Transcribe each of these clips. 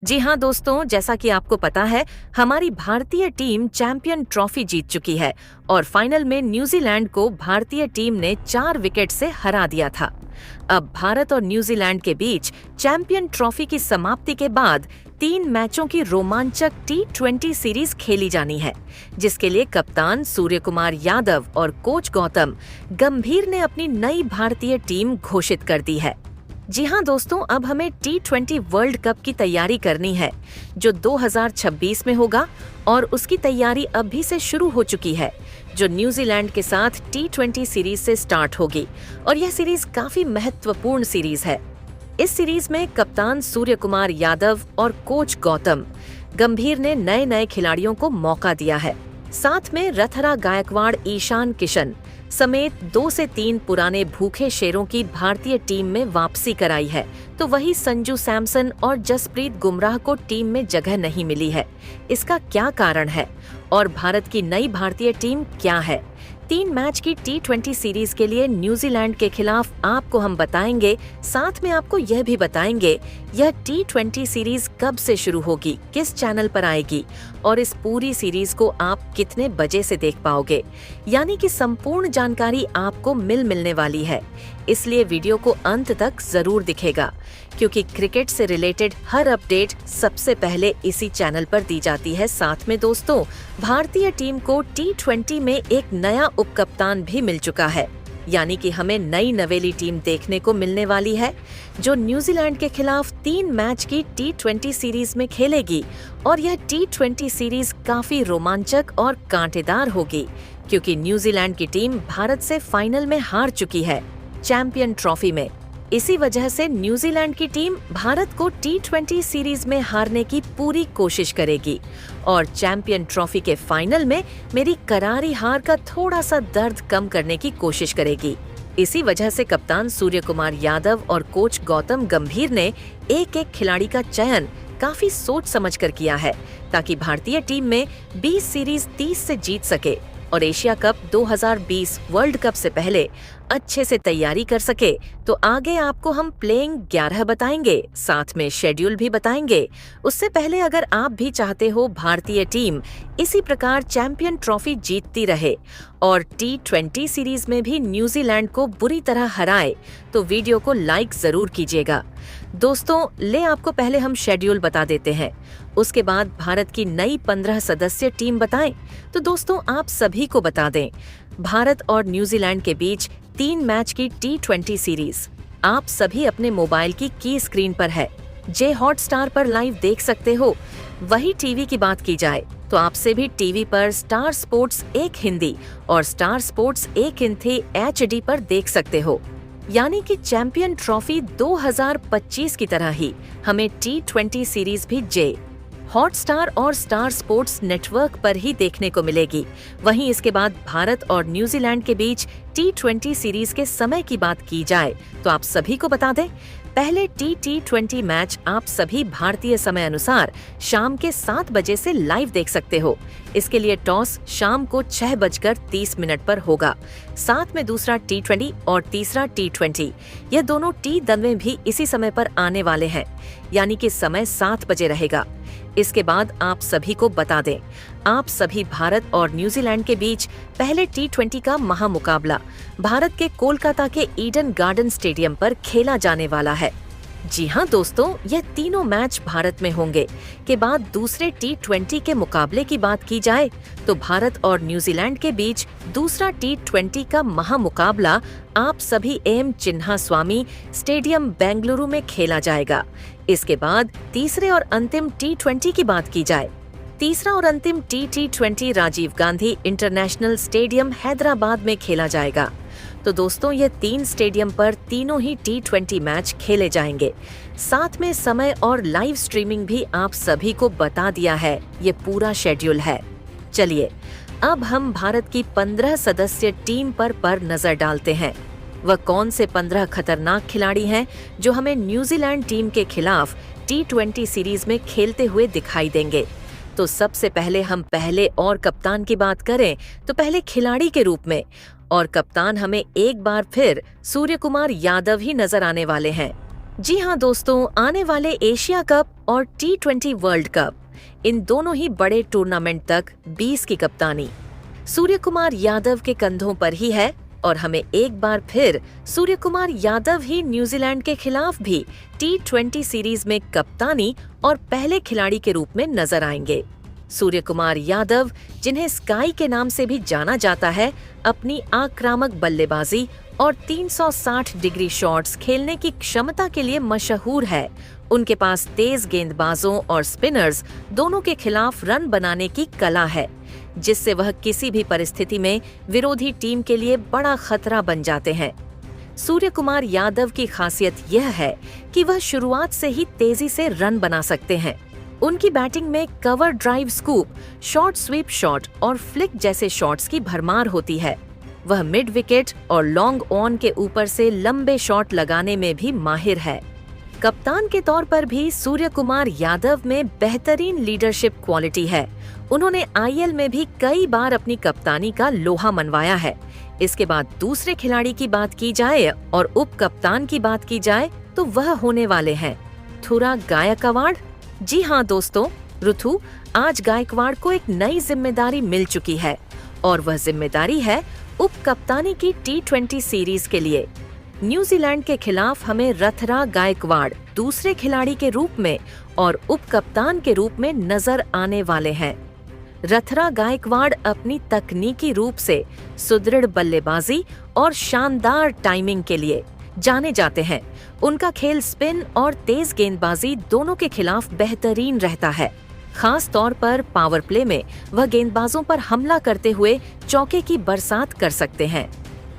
जी हाँ दोस्तों, जैसा कि आपको पता है, हमारी भारतीय टीम चैंपियन ट्रॉफी जीत चुकी है और फाइनल में न्यूजीलैंड को भारतीय टीम ने 4 विकेट से हरा दिया था। अब भारत और न्यूजीलैंड के बीच चैंपियन ट्रॉफी की समाप्ति के बाद 3 मैचों की रोमांचक T20 सीरीज खेली जानी है, जिसके लिए कप्तान सूर्य कुमार यादव और कोच गौतम गंभीर ने अपनी नई भारतीय टीम घोषित कर दी है। जी हाँ दोस्तों, अब हमें T20 वर्ल्ड कप की तैयारी करनी है, जो 2026 में होगा और उसकी तैयारी अभी से शुरू हो चुकी है, जो न्यूजीलैंड के साथ T20 सीरीज से स्टार्ट होगी और यह सीरीज काफी महत्वपूर्ण सीरीज है। इस सीरीज में कप्तान सूर्य कुमार यादव और कोच गौतम गंभीर ने नए नए खिलाड़ियों को मौका दिया है। साथ में रथरा गायकवाड़, ईशान किशन समेत 2 से 3 पुराने भूखे शेरों की भारतीय टीम में वापसी कराई है, तो वही संजू सैमसन और जसप्रीत बुमराह को टीम में जगह नहीं मिली है। इसका क्या कारण है और भारत की नई भारतीय टीम क्या है? 3 मैच की T20 सीरीज के लिए न्यूजीलैंड के खिलाफ आपको हम बताएंगे। साथ में आपको यह भी बताएंगे यह T20 सीरीज कब से शुरू होगी, किस चैनल पर आएगी और इस पूरी सीरीज को आप कितने बजे से देख पाओगे। यानी कि संपूर्ण जानकारी आपको मिलने वाली है, इसलिए वीडियो को अंत तक जरूर दिखेगा, क्योंकि क्रिकेट से रिलेटेड हर अपडेट सबसे पहले इसी चैनल पर दी जाती है। साथ में दोस्तों, भारतीय टीम को T20 में एक नया उपकप्तान भी मिल चुका है, यानी कि हमें नई नवेली टीम देखने को मिलने वाली है, जो न्यूजीलैंड के खिलाफ 3 मैच की T20 सीरीज में खेलेगी। और यह T20 सीरीज काफी रोमांचक और कांटेदार होगी, क्योंकि न्यूजीलैंड की टीम भारत से फाइनल में हार चुकी है चैंपियन ट्रॉफी में। इसी वजह से न्यूजीलैंड की टीम भारत को T20 सीरीज में हारने की पूरी कोशिश करेगी और चैंपियन ट्रॉफी के फाइनल में मेरी करारी हार का थोड़ा सा दर्द कम करने की कोशिश करेगी। इसी वजह से कप्तान सूर्य कुमार यादव और कोच गौतम गंभीर ने एक खिलाड़ी का चयन काफी सोच समझकर किया है, ताकि भारतीय टीम में 20 सीरीज 30 से जीत सके और एशिया कप 2020 वर्ल्ड कप से पहले अच्छे से तैयारी कर सके। तो आगे आपको हम प्लेइंग 11 बताएंगे, साथ में शेड्यूल भी बताएंगे। उससे पहले अगर आप भी चाहते हो भारतीय टीम इसी प्रकार चैंपियन ट्रॉफी जीतती रहे और T20 सीरीज में भी न्यूजीलैंड को बुरी तरह हराए, तो वीडियो को लाइक जरूर कीजिएगा। दोस्तों, आपको पहले हम शेड्यूल बता देते हैं, उसके बाद भारत की नई 15 सदस्य टीम बताएं। तो दोस्तों, आप सभी को बता दें, भारत और न्यूजीलैंड के बीच 3 मैच की T20 सीरीज आप सभी अपने मोबाइल की स्क्रीन पर है। जे हॉटस्टार पर लाइव देख सकते हो। वही टीवी की बात की जाए तो आपसे भी टीवी पर स्टार स्पोर्ट्स 1 हिंदी और स्टार स्पोर्ट्स 1 हिंदी HD पर देख सकते हो। यानी कि चैंपियन ट्रॉफी 2025 की तरह ही हमें T20 सीरीज भी जे हॉटस्टार और स्टार स्पोर्ट्स नेटवर्क पर ही देखने को मिलेगी। वहीं इसके बाद भारत और न्यूजीलैंड के बीच T20 सीरीज के समय की बात की जाए तो आप सभी को बता दें, पहले T20 मैच आप सभी भारतीय समय अनुसार शाम के 7 बजे से लाइव देख सकते हो। इसके लिए टॉस शाम को 6:30 पर होगा। साथ में दूसरा T20 और तीसरा T20, यह दोनों दलवे भी इसी समय पर आने वाले हैं, यानी कि समय 7 बजे रहेगा। इसके बाद आप सभी को बता दें, आप सभी भारत और न्यूजीलैंड के बीच पहले T20 का महामुकाबला भारत के कोलकाता के ईडन गार्डन स्टेडियम पर खेला जाने वाला है। जी हाँ दोस्तों, यह तीनों मैच भारत में होंगे। के बाद दूसरे T20 के मुकाबले की बात की जाए तो भारत और न्यूजीलैंड के बीच दूसरा T20 का महामुकाबला आप सभी AM चिन्नास्वामी स्टेडियम बेंगलुरु में खेला जाएगा। इसके बाद तीसरे और अंतिम T20 की बात की जाए, तीसरा और अंतिम T20 Rajiv Gandhi international stadium Hyderabad में खेला जाएगा। तो दोस्तों, ये 3 स्टेडियम पर तीनों ही T20 मैच खेले जाएंगे। साथ में समय और लाइव स्ट्रीमिंग भी आप सभी को बता दिया है। ये पूरा शेड्यूल है। चलिए, अब हम भारत की 15 सदस्य टीम पर नजर डालते हैं। वह कौन से 15 खतरनाक खिलाड़ी हैं जो हमें न्यूजीलैंड टीम के खिलाफ T20 सीरीज में खेलते हुए दिखाई देंगे। तो सबसे पहले हम पहले और कप्तान की बात करें तो पहले खिलाड़ी के रूप में और कप्तान हमें एक बार फिर सूर्य कुमार यादव ही नजर आने वाले हैं। जी हाँ दोस्तों, आने वाले एशिया कप और T20 वर्ल्ड कप, इन दोनों ही बड़े टूर्नामेंट तक 20 की कप्तानी सूर्य कुमार यादव के कंधों पर ही है और हमें एक बार फिर सूर्य कुमार यादव ही न्यूजीलैंड के खिलाफ भी T20 सीरीज में कप्तानी और पहले खिलाड़ी के रूप में नजर आएंगे। सूर्य कुमार यादव, जिन्हें स्काई के नाम से भी जाना जाता है, अपनी आक्रामक बल्लेबाजी और 360 डिग्री शॉट्स खेलने की क्षमता के लिए मशहूर है। उनके पास तेज गेंदबाजों और स्पिनर्स दोनों के खिलाफ रन बनाने की कला है, जिससे वह किसी भी परिस्थिति में विरोधी टीम के लिए बड़ा खतरा बन जाते हैं। सूर्य कुमार यादव की खासियत यह है कि वह शुरुआत से ही तेजी से रन बना सकते हैं। उनकी बैटिंग में cover drive, scoop, short sweep shot और फ्लिक जैसे शॉट्स की भरमार होती है। वह मिड विकेट और लॉन्ग ऑन के ऊपर से लंबे शॉट लगाने में भी माहिर है। कप्तान के तौर पर भी सूर्य कुमार यादव में बेहतरीन लीडरशिप क्वालिटी है। उन्होंने IL में भी कई बार अपनी कप्तानी का लोहा मनवाया है। इसके बाद दूसरे खिलाड़ी की बात की जाए और उप कप्तान की बात की जाए तो वह होने वाले हैं थुरा गायकवाड़। जी हाँ दोस्तों, ऋतु, आज गायकवाड़ को एक नई जिम्मेदारी मिल चुकी है और वह जिम्मेदारी है उप कप्तानी की T20 सीरीज के लिए। न्यूजीलैंड के खिलाफ हमें रथरा गायकवाड़ दूसरे खिलाड़ी के रूप में और उप कप्तान के रूप में नजर आने वाले हैं। रथरा गायकवाड़ अपनी तकनीकी रूप से सुदृढ़ बल्लेबाजी और शानदार टाइमिंग के लिए जाने जाते हैं। उनका खेल स्पिन और तेज गेंदबाजी दोनों के खिलाफ बेहतरीन रहता है। खास तौर पर पावर प्ले में वह गेंदबाजों पर हमला करते हुए चौके की बरसात कर सकते हैं।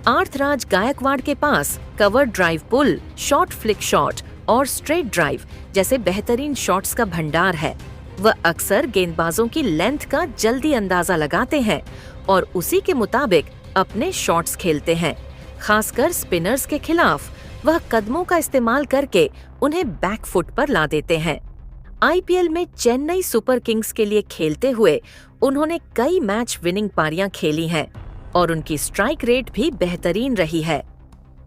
आर्थराज गायकवाड़ के पास कवर ड्राइव, पुल, शॉर्ट फ्लिक शॉट और स्ट्रेट ड्राइव जैसे बेहतरीन शॉट्स का भंडार है। वह अक्सर गेंदबाजों की लेंथ का जल्दी अंदाजा लगाते हैं और उसी के मुताबिक अपने शॉट्स खेलते हैं। खासकर स्पिनर्स के खिलाफ वह कदमों का इस्तेमाल करके उन्हें बैकफुट पर ला देते हैं। IPL में चेन्नई सुपर किंग्स के लिए खेलते हुए उन्होंने कई मैच विनिंग पारियां खेली हैं और उनकी स्ट्राइक रेट भी बेहतरीन रही है।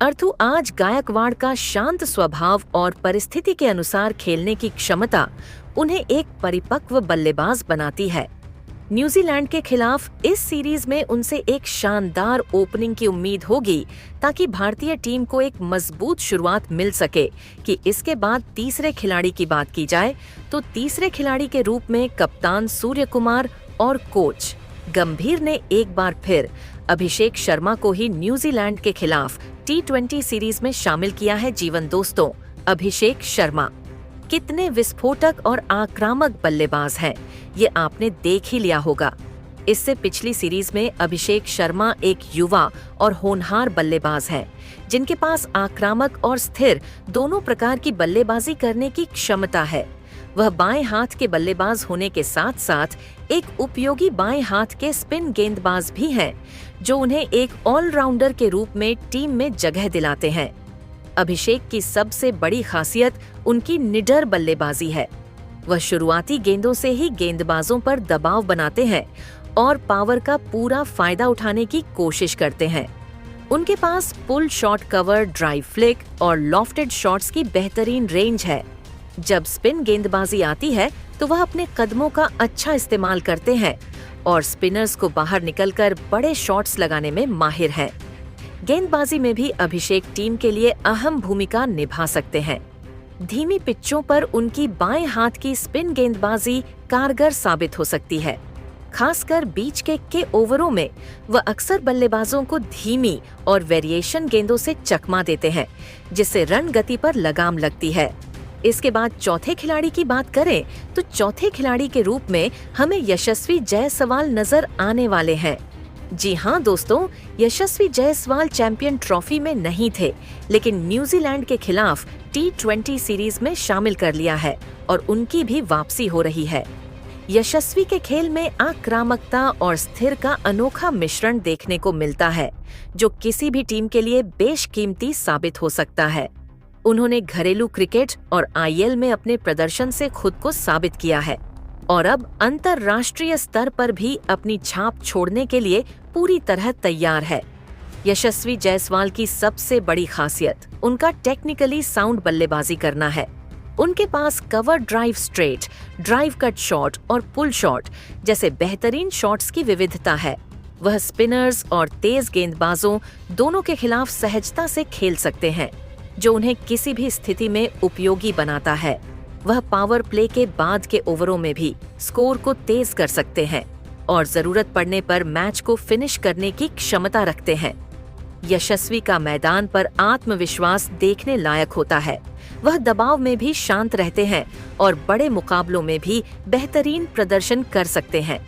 अर्थु, आज गायकवाड़ का शांत स्वभाव और परिस्थिति के अनुसार खेलने की क्षमता उन्हें एक परिपक्व बल्लेबाज बनाती है। न्यूजीलैंड के खिलाफ इस सीरीज में उनसे एक शानदार ओपनिंग की उम्मीद होगी ताकि भारतीय टीम को एक मजबूत शुरुआत मिल सके। कि इसके बाद तीसरे खिलाड़ी की बात की जाए तो तीसरे खिलाड़ी के रूप में कप्तान सूर्य कुमार और कोच गंभीर ने एक बार फिर अभिषेक शर्मा को ही न्यूजीलैंड के खिलाफ T20 सीरीज में शामिल किया है। जीवन दोस्तों, अभिषेक शर्मा कितने विस्फोटक और आक्रामक बल्लेबाज हैं, ये आपने देख ही लिया होगा। इससे पिछली सीरीज में अभिषेक शर्मा एक युवा और होनहार बल्लेबाज हैं, जिनके पास आक्रामक और स्थिर दोनों प्रकार की बल्लेबाजी करने की क्षमता है। वह बाएं हाथ के बल्लेबाज होने के साथ साथ एक उपयोगी बाएं हाथ के स्पिन गेंदबाज भी हैं, जो उन्हें एक ऑलराउंडर के रूप में टीम में जगह दिलाते हैं। अभिषेक की सबसे बड़ी खासियत उनकी निडर बल्लेबाजी है। वह शुरुआती गेंदों से ही गेंदबाजों पर दबाव बनाते हैं और पावर का पूरा फायदा उठाने की कोशिश करते हैं। उनके पास pull shot, cover drive, flick और लॉफ्टेड शॉट्स की बेहतरीन रेंज है। जब स्पिन गेंदबाजी आती है तो वह अपने कदमों का अच्छा इस्तेमाल करते हैं और स्पिनर्स को बाहर निकलकर बड़े शॉट्स लगाने में माहिर हैं। गेंदबाजी में भी अभिषेक टीम के लिए अहम भूमिका निभा सकते हैं। धीमी पिच्चों पर उनकी बाएं हाथ की स्पिन गेंदबाजी कारगर साबित हो सकती है। खासकर बीच के ओवरों में वह अक्सर बल्लेबाजों को धीमी और वेरिएशन गेंदों से चकमा देते हैं, जिससे रन गति पर लगाम लगती है। इसके बाद चौथे खिलाड़ी की बात करें तो चौथे खिलाड़ी के रूप में हमें यशस्वी जायसवाल नजर आने वाले हैं। जी हाँ दोस्तों, यशस्वी जायसवाल चैंपियन ट्रॉफी में नहीं थे, लेकिन न्यूजीलैंड के खिलाफ T20 सीरीज में शामिल कर लिया है और उनकी भी वापसी हो रही है। यशस्वी के खेल में आक्रामकता और स्थिर का अनोखा मिश्रण देखने को मिलता है, जो किसी भी टीम के लिए बेशकीमती साबित हो सकता है। उन्होंने घरेलू क्रिकेट और IL में अपने प्रदर्शन से खुद को साबित किया है और अब अंतर्राष्ट्रीय स्तर पर भी अपनी छाप छोड़ने के लिए पूरी तरह तैयार है। यशस्वी जायसवाल की सबसे बड़ी खासियत उनका टेक्निकली साउंड बल्लेबाजी करना है। उनके पास cover drive straight, drive cut shot और पुल शॉट जैसे बेहतरीन शॉट्स की विविधता है। वह स्पिनर्स और तेज गेंदबाजों दोनों के खिलाफ सहजता से खेल सकते हैं, जो उन्हें किसी भी स्थिति में उपयोगी बनाता है। वह पावर प्ले के बाद के ओवरों में भी स्कोर को तेज कर सकते हैं और जरूरत पड़ने पर मैच को फिनिश करने की क्षमता रखते हैं। यशस्वी का मैदान पर आत्मविश्वास देखने लायक होता है। वह दबाव में भी शांत रहते हैं और बड़े मुकाबलों में भी बेहतरीन प्रदर्शन कर सकते हैं।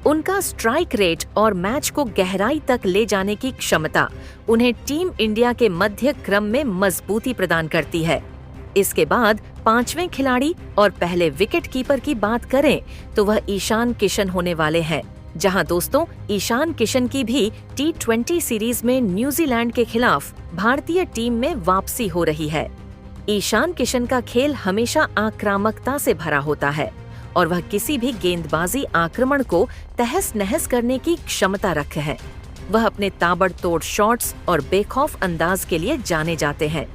उनका स्ट्राइक रेट और मैच को गहराई तक ले जाने की क्षमता उन्हें टीम इंडिया के मध्य क्रम में मजबूती प्रदान करती है। इसके बाद 5वें खिलाड़ी और पहले विकेट कीपर की बात करें तो वह ईशान किशन होने वाले हैं। जहां दोस्तों, ईशान किशन की भी T20 सीरीज में न्यूजीलैंड के खिलाफ भारतीय टीम में वापसी हो रही है। ईशान किशन का खेल हमेशा आक्रामकता से भरा होता है और वह किसी भी गेंदबाजी आक्रमण को तहस नहस करने की क्षमता रखते हैं। वह अपने ताबड़तोड़ शॉट्स और बेखौफ अंदाज के लिए जाने जाते हैं।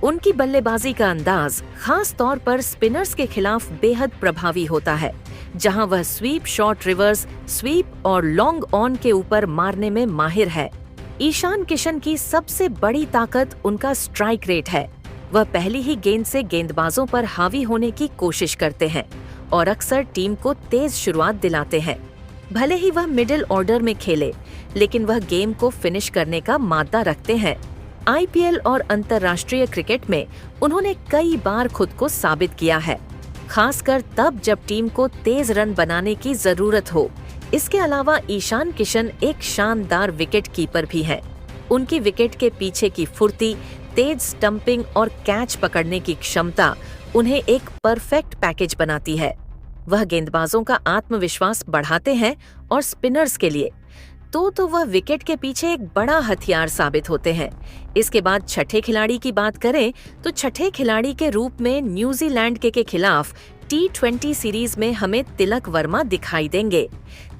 उनकी बल्लेबाजी का अंदाज खास तौर पर स्पिनर्स के खिलाफ बेहद प्रभावी होता है, जहां वह स्वीप शॉट, रिवर्स स्वीप और लॉन्ग ऑन के ऊपर मारने में माहिर है। ईशान किशन की सबसे बड़ी ताकत उनका स्ट्राइक रेट है। वह पहली ही गेंद से गेंदबाजों पर हावी होने की कोशिश करते हैं और अक्सर टीम को तेज शुरुआत दिलाते हैं। भले ही वह मिडिल ऑर्डर में खेले, लेकिन वह गेम को फिनिश करने का मादा रखते हैं। IPL और अंतर्राष्ट्रीय क्रिकेट में उन्होंने कई बार खुद को साबित किया है, खासकर तब जब टीम को तेज रन बनाने की जरूरत हो। इसके अलावा ईशान किशन एक शानदार विकेट कीपर भी हैं। उनकी विकेट के पीछे की फुर्ती, तेज स्टंपिंग और कैच पकड़ने की क्षमता उन्हें एक परफेक्ट पैकेज बनाती है। वह गेंदबाजों का आत्मविश्वास बढ़ाते हैं और स्पिनर्स के लिए तो वह विकेट के पीछे एक बड़ा हथियार साबित होते हैं। इसके बाद छठे खिलाड़ी की बात करें तो छठे खिलाड़ी के रूप में न्यूजीलैंड के खिलाफ T20 सीरीज में हमें तिलक वर्मा दिखाई देंगे।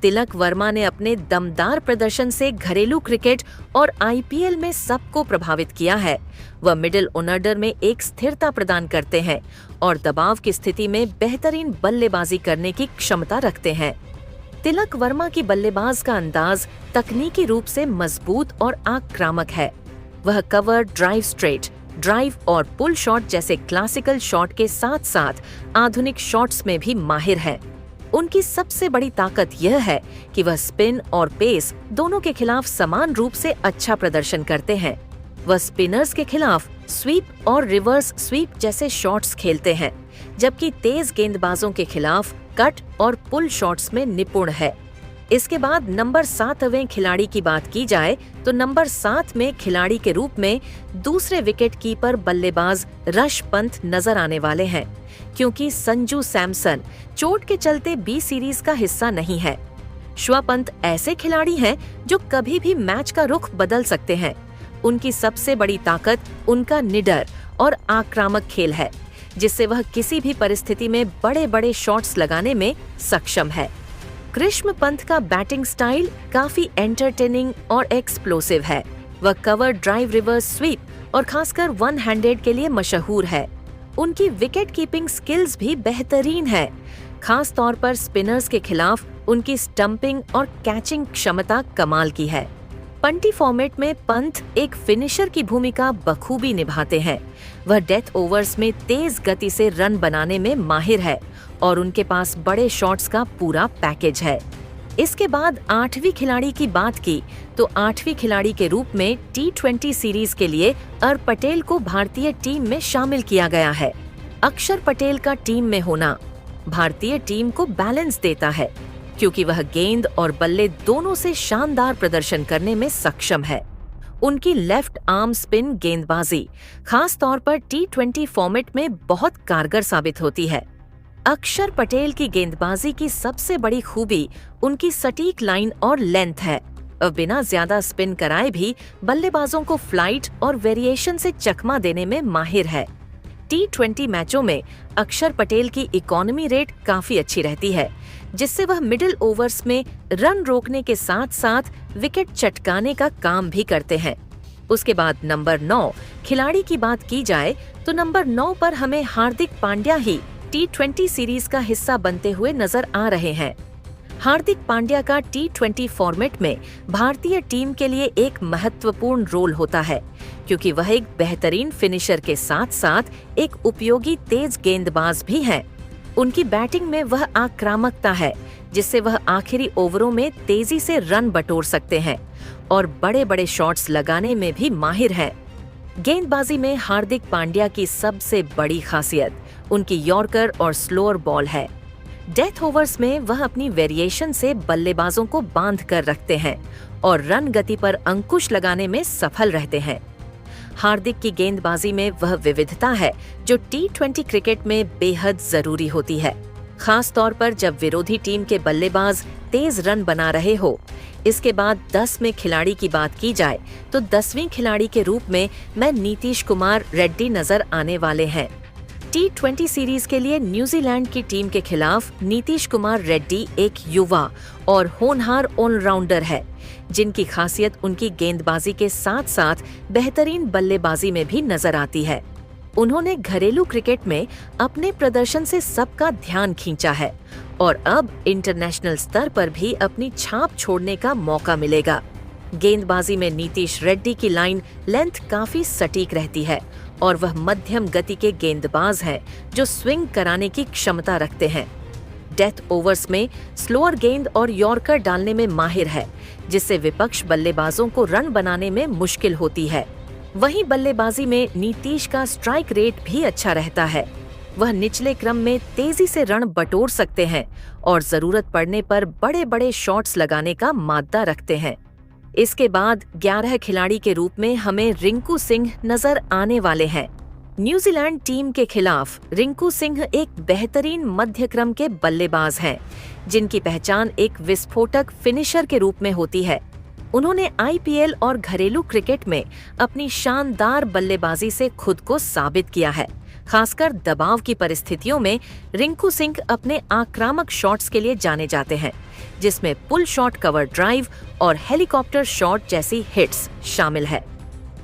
तिलक वर्मा ने अपने दमदार प्रदर्शन से घरेलू क्रिकेट और IPL में सबको प्रभावित किया है। वह मिडिल ऑर्डर में एक स्थिरता प्रदान करते हैं और दबाव की स्थिति में बेहतरीन बल्लेबाजी करने की क्षमता रखते हैं। तिलक वर्मा की बल्लेबाज का अंदाज तकनीकी रूप से मजबूत और आक्रामक है। वह कवर, ड्राइव स्ट्रेट, ड्राइव और पुल शॉट जैसे क्लासिकल शॉट के साथ साथ आधुनिक शॉट्स में भी माहिर हैं। उनकी सबसे बड़ी ताकत यह है कि वह स्पिन और पेस दोनों के खिलाफ समान रूप से अच्छा प्रदर्शन करते हैं। वह स्पिनर्स के खिलाफ स्वीप और रिवर्स स्वीप जैसे शॉट्स खेलते हैं, जबकि तेज गेंदबाजों के खिलाफ कट और पुल शॉट्स में निपुण है। इसके बाद नंबर 7वें खिलाड़ी की बात की जाए तो नंबर 7 में खिलाड़ी के रूप में दूसरे विकेट कीपर बल्लेबाज ऋष पंत नजर आने वाले हैं, क्योंकि संजू सैमसन चोट के चलते B सीरीज का हिस्सा नहीं है। ऋष पंत ऐसे खिलाड़ी हैं जो कभी भी मैच का रुख बदल सकते हैं। उनकी सबसे बड़ी ताकत उनका निडर और आक्रामक खेल है, जिससे वह किसी भी परिस्थिति में बड़े बड़े शॉट्स लगाने में सक्षम है। कृष्ण पंत का बैटिंग स्टाइल काफी एंटरटेनिंग और एक्सप्लोसिव है। वह कवर, ड्राइव, रिवर्स स्वीप और खासकर वन हैंडेड के लिए मशहूर है। उनकी विकेट कीपिंग स्किल्स भी बेहतरीन है। खास तौर पर स्पिनर्स के खिलाफ उनकी स्टंपिंग और कैचिंग क्षमता कमाल की है। पंटी फॉर्मेट में पंत एक फिनिशर की भूमिका बखूबी निभाते हैं। वह डेथ ओवर्स में तेज गति से रन बनाने में माहिर है और उनके पास बड़े शॉट्स का पूरा पैकेज है। इसके बाद 8वीं खिलाड़ी की बात की तो 8वीं खिलाड़ी के रूप में T20 सीरीज के लिए अर पटेल को भारतीय टीम में शामिल किया गया है। अक्षर पटेल का टीम में होना भारतीय टीम को बैलेंस देता है, क्योंकि वह गेंद और बल्ले दोनों से शानदार प्रदर्शन करने में सक्षम है। उनकी लेफ्ट आर्म स्पिन गेंदबाजी खास तौर पर T20 फॉर्मेट में बहुत कारगर साबित होती है। अक्षर पटेल की गेंदबाजी की सबसे बड़ी खूबी उनकी सटीक लाइन और लेंथ है। वह बिना ज्यादा स्पिन कराए भी बल्लेबाजों को फ्लाइट और वेरिएशन से चकमा देने में माहिर है। T20 मैचों में अक्षर पटेल की इकोनॉमी रेट काफी अच्छी रहती है, जिससे वह मिडिल ओवर्स में रन रोकने के साथ साथ विकेट चटकाने का काम भी करते हैं। उसके बाद नंबर 9 खिलाड़ी की बात की जाए तो नंबर 9 पर हमें हार्दिक पांड्या ही T20 सीरीज का हिस्सा बनते हुए नजर आ रहे हैं। हार्दिक पांड्या का T20 फॉर्मेट में भारतीय टीम के लिए एक महत्वपूर्ण रोल होता है, क्योंकि वह एक बेहतरीन फिनिशर के साथ साथ एक उपयोगी तेज गेंदबाज भी हैं। उनकी बैटिंग में वह आक्रामकता है, जिससे वह आखिरी ओवरों में तेजी से रन बटोर सकते हैं और बड़े बड़े शॉट्स लगाने में भी माहिर हैं। गेंदबाजी में हार्दिक पांड्या की सबसे बड़ी खासियत उनकी यॉर्कर और स्लोअर बॉल है। डेथ ओवर्स में वह अपनी वेरिएशन से बल्लेबाजों को बांध कर रखते हैं और रन गति पर अंकुश लगाने में सफल रहते हैं। हार्दिक की गेंदबाजी में वह विविधता है जो T20 क्रिकेट में बेहद जरूरी होती है, खास तौर पर जब विरोधी टीम के बल्लेबाज तेज रन बना रहे हो। इसके बाद 10 में खिलाड़ी की बात की जाए तो 10वीं खिलाड़ी के रूप में मैं नीतीश कुमार रेड्डी नजर आने वाले हैं। T20 सीरीज के लिए न्यूजीलैंड की टीम के खिलाफ नीतीश कुमार रेड्डी एक युवा और होनहार ऑलराउंडर है, जिनकी खासियत उनकी गेंदबाजी के साथ साथ बेहतरीन बल्लेबाजी में भी नजर आती है। उन्होंने घरेलू क्रिकेट में अपने प्रदर्शन से सबका ध्यान खींचा है और अब इंटरनेशनल स्तर पर भी अपनी छाप छोड़ने का मौका मिलेगा। गेंदबाजी में नीतीश रेड्डी की लाइन लेंथ काफी सटीक रहती है और वह मध्यम गति के गेंदबाज हैं जो स्विंग कराने की क्षमता रखते हैं। डेथ ओवर्स में स्लोअर गेंद और यॉर्कर डालने में माहिर है, जिससे विपक्ष बल्लेबाजों को रन बनाने में मुश्किल होती है। वहीं बल्लेबाजी में नीतीश का स्ट्राइक रेट भी अच्छा रहता है। वह निचले क्रम में तेजी से रन बटोर सकते हैं और जरूरत पड़ने पर बड़े बड़े शॉट्स लगाने का माद्दा रखते हैं। इसके बाद 11 खिलाड़ी के रूप में हमें रिंकू सिंह नजर आने वाले हैं। न्यूजीलैंड टीम के खिलाफ रिंकू सिंह एक बेहतरीन मध्य क्रम के बल्लेबाज हैं, जिनकी पहचान एक विस्फोटक फिनिशर के रूप में होती है। उन्होंने IPL और घरेलू क्रिकेट में अपनी शानदार बल्लेबाजी से खुद को साबित किया है। खासकर दबाव की परिस्थितियों में रिंकू सिंह अपने आक्रामक शॉट्स के लिए जाने जाते हैं, जिसमें पुल शॉट, कवर ड्राइव और हेलीकॉप्टर शॉट जैसी हिट्स शामिल है।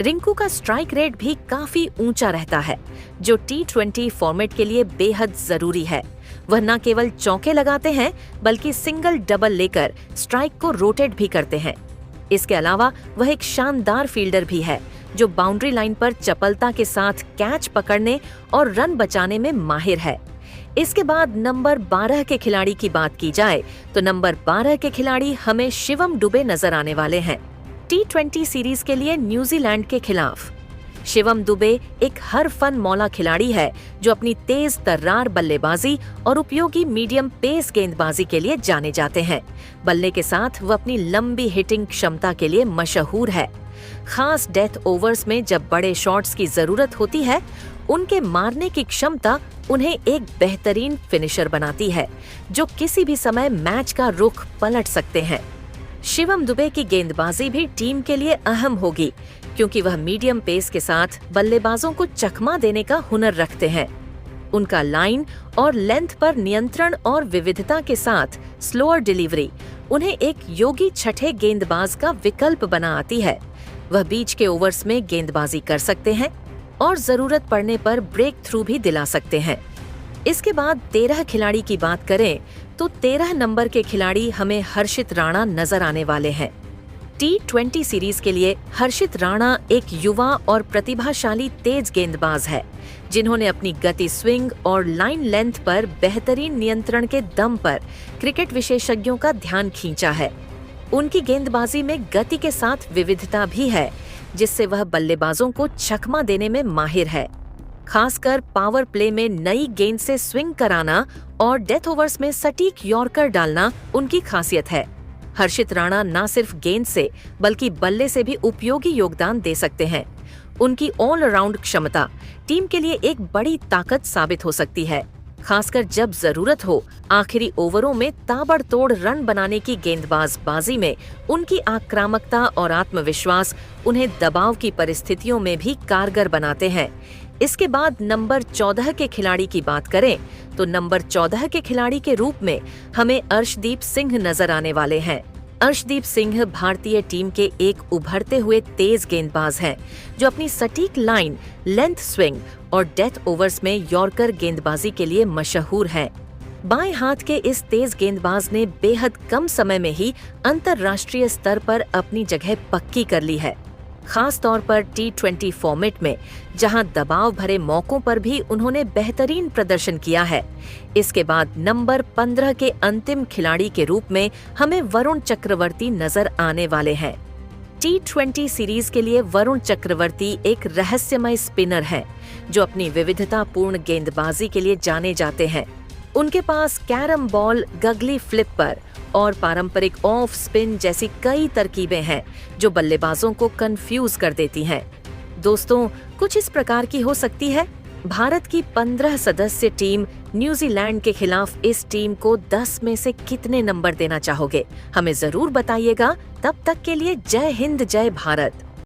रिंकू का स्ट्राइक रेट भी काफी ऊंचा रहता है, जो T20 फॉर्मेट के लिए बेहद जरूरी है। वह न केवल चौके लगाते हैं, बल्कि सिंगल डबल लेकर स्ट्राइक को रोटेट भी करते हैं। इसके अलावा वह एक शानदार फील्डर भी है, जो बाउंड्री लाइन पर चपलता के साथ कैच पकड़ने और रन बचाने में माहिर है। इसके बाद नंबर 12 के खिलाड़ी की बात की जाए तो नंबर 12 के खिलाड़ी हमें शिवम दुबे नजर आने वाले हैं। T20 सीरीज के लिए न्यूजीलैंड के खिलाफ शिवम दुबे एक हर फन मौला खिलाड़ी है, जो अपनी तेज तर्रार बल्लेबाजी और उपयोगी मीडियम पेस गेंदबाजी के लिए जाने जाते हैं। बल्ले के साथ वह अपनी लंबी हिटिंग क्षमता के लिए मशहूर है। खास डेथ ओवर्स में जब बड़े शॉट्स की जरूरत होती है, उनके मारने की क्षमता उन्हें एक बेहतरीन फिनिशर बनाती है, जो किसी भी समय मैच का रुख पलट सकते हैं। शिवम दुबे की गेंदबाजी भी टीम के लिए अहम होगी, क्योंकि वह मीडियम पेस के साथ बल्लेबाजों को चकमा देने का हुनर रखते हैं। उनका लाइन और लेंथ पर नियंत्रण और विविधता के साथ स्लोअर डिलीवरी उन्हें एक योगी छठे गेंदबाज का विकल्प बना आती है। वह बीच के ओवर्स में गेंदबाजी कर सकते हैं और जरूरत पड़ने पर ब्रेक थ्रू भी दिला सकते हैं। इसके बाद 13 खिलाड़ी की बात करें तो 13 नंबर के खिलाड़ी हमें हर्षित राणा नजर आने वाले हैं। T20 सीरीज के लिए हर्षित राणा एक युवा और प्रतिभाशाली तेज गेंदबाज है, जिन्होंने अपनी गति, स्विंग और लाइन लेंथ पर बेहतरीन नियंत्रण के दम पर क्रिकेट विशेषज्ञों का ध्यान खींचा है। उनकी गेंदबाजी में गति के साथ विविधता भी है, जिससे वह बल्लेबाजों को चकमा देने में माहिर है। खासकर पावर प्ले में नई गेंद से स्विंग कराना और डेथ ओवर्स में सटीक यॉर्कर डालना उनकी खासियत है। हर्षित राणा न सिर्फ गेंद से बल्कि बल्ले से भी उपयोगी योगदान दे सकते हैं। उनकी ऑलराउंड क्षमता टीम के लिए एक बड़ी ताकत साबित हो सकती है, खासकर जब जरूरत हो। आखिरी ओवरों में ताबड़तोड़ रन बनाने की गेंदबाजी में उनकी आक्रामकता और आत्मविश्वास उन्हें दबाव की परिस्थितियों में भी कारगर बनाते हैं। इसके बाद नंबर 14 के खिलाड़ी की बात करें तो नंबर 14 के खिलाड़ी के रूप में हमें अर्शदीप सिंह नजर आने वाले हैं। अर्शदीप सिंह भारतीय टीम के एक उभरते हुए तेज गेंदबाज हैं, जो अपनी सटीक लाइन, लेंथ स्विंग और डेथ ओवर्स में यॉर्कर गेंदबाजी के लिए मशहूर हैं। बाएं हाथ के इस तेज गेंदबाज ने बेहद कम समय में ही अंतर्राष्ट्रीय स्तर पर अपनी जगह पक्की कर ली है, खास तौर पर T20 फॉर्मेट में, जहां दबाव भरे मौकों पर भी उन्होंने बेहतरीन प्रदर्शन किया है। इसके बाद नंबर 15 के अंतिम खिलाड़ी के रूप में हमें वरुण चक्रवर्ती नजर आने वाले हैं। T20 सीरीज के लिए वरुण चक्रवर्ती एक रहस्यमय स्पिनर हैं, जो अपनी विविधतापूर्ण गेंदबाजी के लिए जाने जाते हैं। उनके पास कैरम बॉल, गगली फ्लिपर और पारंपरिक ऑफ स्पिन जैसी कई तरकीबें हैं, जो बल्लेबाजों को कंफ्यूज कर देती हैं। दोस्तों, कुछ इस प्रकार की हो सकती है। भारत की 15 सदस्य टीम न्यूजीलैंड के खिलाफ इस टीम को 10 में से कितने नंबर देना चाहोगे? हमें जरूर बताइएगा। तब तक के लिए जय हिंद, जय भारत।